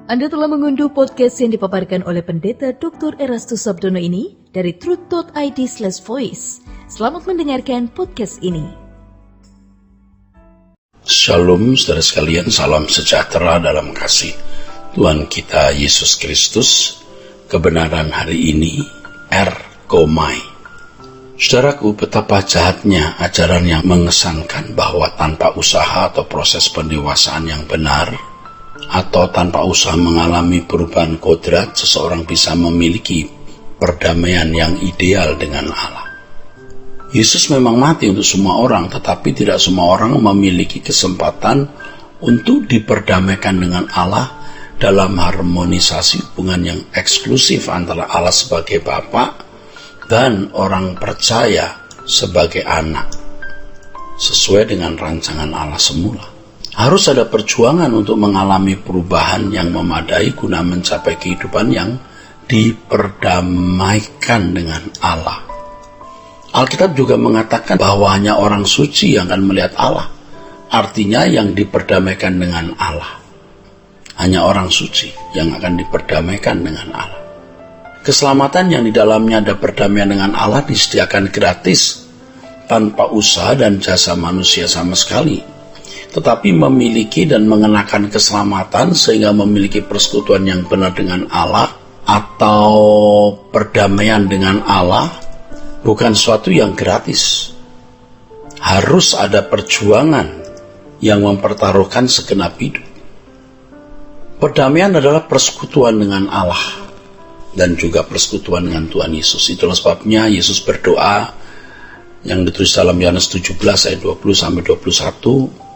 Anda telah mengunduh podcast yang dipaparkan oleh Pendeta Dr. Erastus Sabdono ini dari truth.id/voice. Selamat mendengarkan podcast ini. Shalom saudara sekalian, salam sejahtera dalam kasih Tuhan kita Yesus Kristus. Kebenaran hari ini, Erkomai. Saudaraku, betapa jahatnya ajaran yang mengesankan bahwa tanpa usaha atau proses pendewasaan yang benar, atau tanpa usaha mengalami perubahan kodrat, seseorang bisa memiliki perdamaian yang ideal dengan Allah. Yesus memang mati untuk semua orang, tetapi tidak semua orang memiliki kesempatan untuk diperdamaikan dengan Allah dalam harmonisasi hubungan yang eksklusif antara Allah sebagai Bapa dan orang percaya sebagai anak, sesuai dengan rancangan Allah semula. Harus ada perjuangan untuk mengalami perubahan yang memadai guna mencapai kehidupan yang diperdamaikan dengan Allah. Alkitab juga mengatakan bahwa hanya orang suci yang akan melihat Allah. Artinya yang diperdamaikan dengan Allah. Hanya orang suci yang akan diperdamaikan dengan Allah. Keselamatan yang di dalamnya ada perdamaian dengan Allah disediakan gratis, tanpa usaha dan jasa manusia sama sekali. Tetapi memiliki dan mengenakan keselamatan sehingga memiliki persekutuan yang benar dengan Allah atau perdamaian dengan Allah bukan sesuatu yang gratis. Harus ada perjuangan yang mempertaruhkan segenap hidup. Perdamaian adalah persekutuan dengan Allah dan juga persekutuan dengan Tuhan Yesus. Itulah sebabnya Yesus berdoa yang ditulis dalam Yohanes 17 ayat 20-21,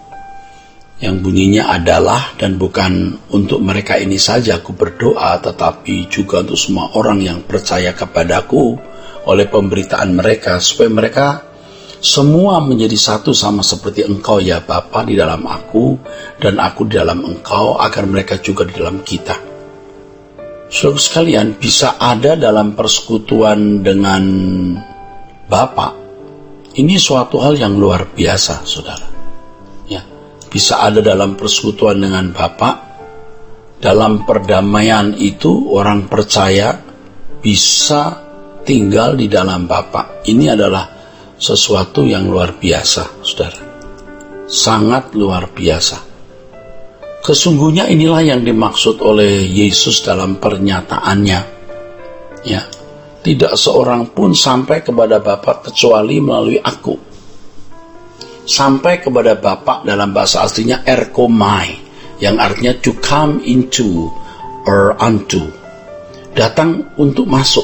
yang bunyinya adalah, dan bukan untuk mereka ini saja aku berdoa, tetapi juga untuk semua orang yang percaya kepadaku oleh pemberitaan mereka, supaya mereka semua menjadi satu sama seperti engkau ya Bapa di dalam aku dan aku di dalam engkau, agar mereka juga di dalam kita. Saudara sekalian, bisa ada dalam persekutuan dengan Bapa, ini suatu hal yang luar biasa, saudara. Bisa ada dalam persekutuan dengan Bapa. Dalam perdamaian itu orang percaya bisa tinggal di dalam Bapa. Ini adalah sesuatu yang luar biasa, saudara. Sangat luar biasa. Kesungguhnya inilah yang dimaksud oleh Yesus dalam pernyataannya. Ya, tidak seorang pun sampai kepada Bapa kecuali melalui aku. Sampai kepada Bapa dalam bahasa aslinya erkomai, yang artinya to come into or unto. Datang untuk masuk.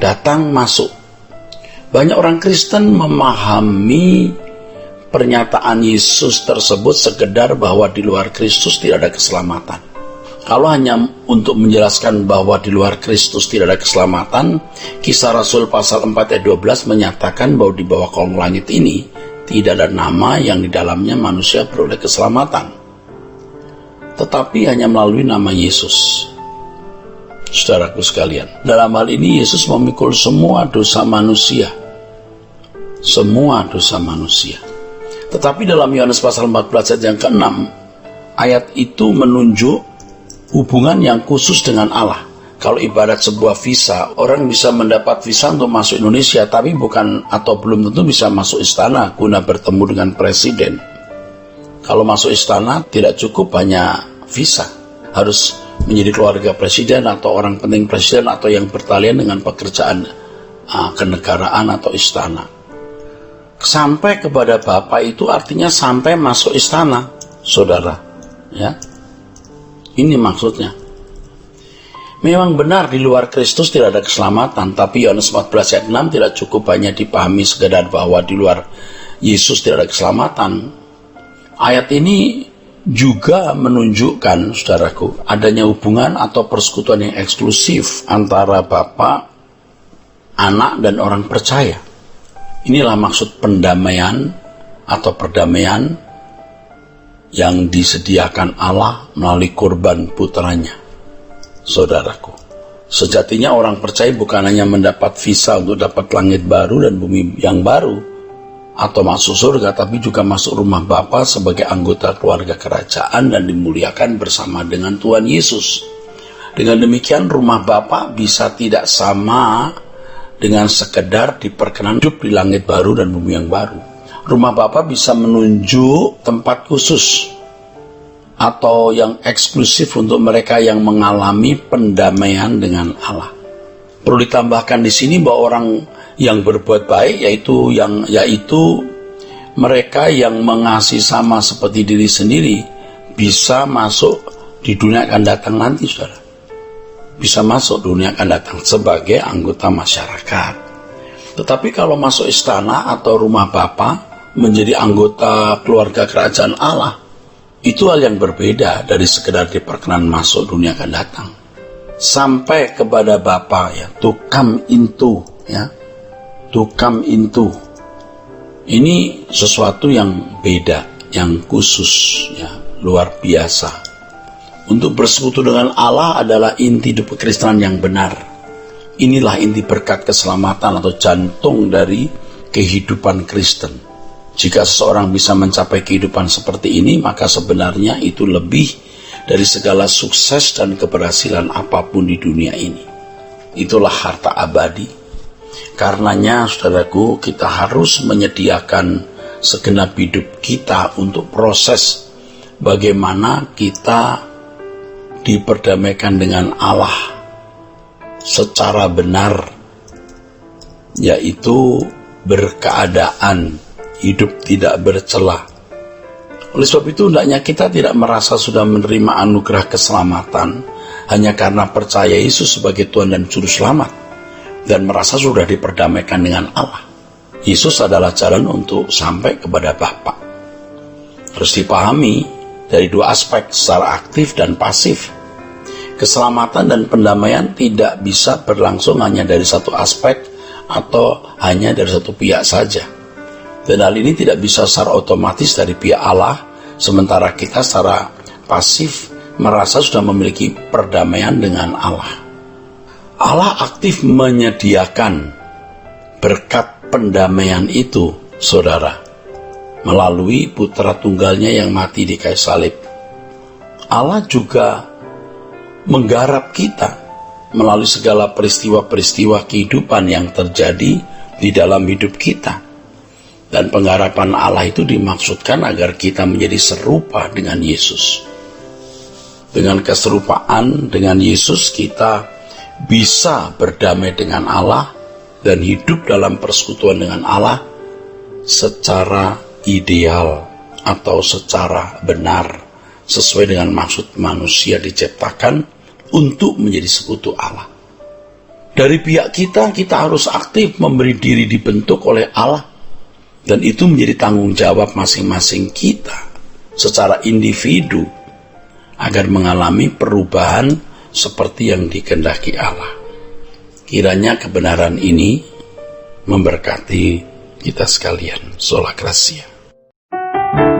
Datang masuk. Banyak orang Kristen memahami pernyataan Yesus tersebut sekedar bahwa di luar Kristus tidak ada keselamatan. Kalau hanya untuk menjelaskan bahwa di luar Kristus tidak ada keselamatan, Kisah Rasul pasal 4 ayat 12 menyatakan bahwa di bawah kolong langit ini tidak ada nama yang di dalamnya manusia beroleh keselamatan, tetapi hanya melalui nama Yesus. Saudaraku sekalian, dalam hal ini Yesus memikul semua dosa manusia. Semua dosa manusia. Tetapi dalam Yohanes pasal 14 ayat yang ke-6, ayat itu menunjuk hubungan yang khusus dengan Allah. Kalau ibarat sebuah visa, orang bisa mendapat visa untuk masuk Indonesia, tapi bukan atau belum tentu bisa masuk istana guna bertemu dengan presiden. Kalau masuk istana tidak cukup hanya visa, harus menjadi keluarga presiden atau orang penting presiden atau yang bertalian dengan pekerjaan kenegaraan atau istana. Sampai kepada Bapa itu artinya sampai masuk istana, saudara. Ya, ini maksudnya. Memang benar di luar Kristus tidak ada keselamatan, tapi Yohanes 14 ayat 6 tidak cukup hanya dipahami sekedar bahwa di luar Yesus tidak ada keselamatan. Ayat ini juga menunjukkan, saudaraku, adanya hubungan atau persekutuan yang eksklusif antara Bapa, Anak, dan orang percaya. Inilah maksud pendamaian atau perdamaian yang disediakan Allah melalui kurban putranya. Saudaraku, sejatinya orang percaya bukan hanya mendapat visa untuk dapat langit baru dan bumi yang baru, atau masuk surga, tapi juga masuk rumah Bapa sebagai anggota keluarga kerajaan dan dimuliakan bersama dengan Tuhan Yesus. Dengan demikian rumah Bapa bisa tidak sama dengan sekedar diperkenan hidup di langit baru dan bumi yang baru. Rumah Bapa bisa menunjuk tempat khusus atau yang eksklusif untuk mereka yang mengalami pendamaian dengan Allah. Perlu ditambahkan di sini bahwa orang yang berbuat baik yaitu mereka yang mengasihi sama seperti diri sendiri bisa masuk di dunia akan datang nanti, saudara. Bisa masuk dunia akan datang sebagai anggota masyarakat. Tetapi kalau masuk istana atau rumah Bapa menjadi anggota keluarga kerajaan Allah, itu hal yang berbeda dari sekedar diperkenan masuk dunia akan datang. Sampai kepada Bapa, ya, to come into, ya. To come into. Ini sesuatu yang beda, yang khusus, ya, luar biasa. Untuk bersekutu dengan Allah adalah inti hidup kekristenan yang benar. Inilah inti berkat keselamatan atau jantung dari kehidupan Kristen. Jika seseorang bisa mencapai kehidupan seperti ini, maka sebenarnya itu lebih dari segala sukses dan keberhasilan apapun di dunia ini. Itulah harta abadi. Karenanya, saudaraku, kita harus menyediakan segenap hidup kita untuk proses bagaimana kita diperdamaikan dengan Allah secara benar, yaitu berkeadaan hidup tidak bercela. Oleh sebab itu, hendaknya kita tidak merasa sudah menerima anugerah keselamatan hanya karena percaya Yesus sebagai Tuhan dan Juru Selamat dan merasa sudah diperdamaikan dengan Allah. Yesus adalah jalan untuk sampai kepada Bapa. Harus dipahami dari dua aspek, secara aktif dan pasif. Keselamatan dan pendamaian tidak bisa berlangsung hanya dari satu aspek atau hanya dari satu pihak saja. Dan hal ini tidak bisa secara otomatis dari pihak Allah, sementara kita secara pasif merasa sudah memiliki perdamaian dengan Allah. Allah aktif menyediakan berkat pendamaian itu, saudara, melalui putra tunggalnya yang mati di kayu salib. Allah juga menggarap kita melalui segala peristiwa-peristiwa kehidupan yang terjadi di dalam hidup kita. Dan penggarapan Allah itu dimaksudkan agar kita menjadi serupa dengan Yesus. Dengan keserupaan dengan Yesus, kita bisa berdamai dengan Allah dan hidup dalam persekutuan dengan Allah secara ideal atau secara benar, sesuai dengan maksud manusia diciptakan untuk menjadi sekutu Allah. Dari pihak kita harus aktif memberi diri dibentuk oleh Allah, dan itu menjadi tanggung jawab masing-masing kita secara individu agar mengalami perubahan seperti yang dikehendaki Allah. Kiranya kebenaran ini memberkati kita sekalian. Sola Gracia.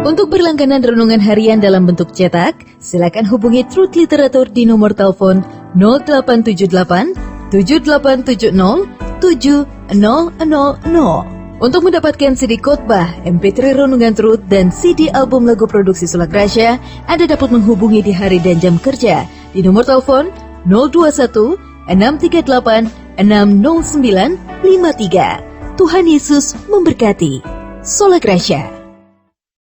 Untuk berlangganan renungan harian dalam bentuk cetak, silakan hubungi Truth Literatur di nomor telepon 0878 7870 7000. Untuk mendapatkan CD khotbah, MP3 renungan Truth, dan CD album lagu produksi Sola Gracia, Anda dapat menghubungi di hari dan jam kerja di nomor telepon 021 638 60953. Tuhan Yesus memberkati. Sola Gracia.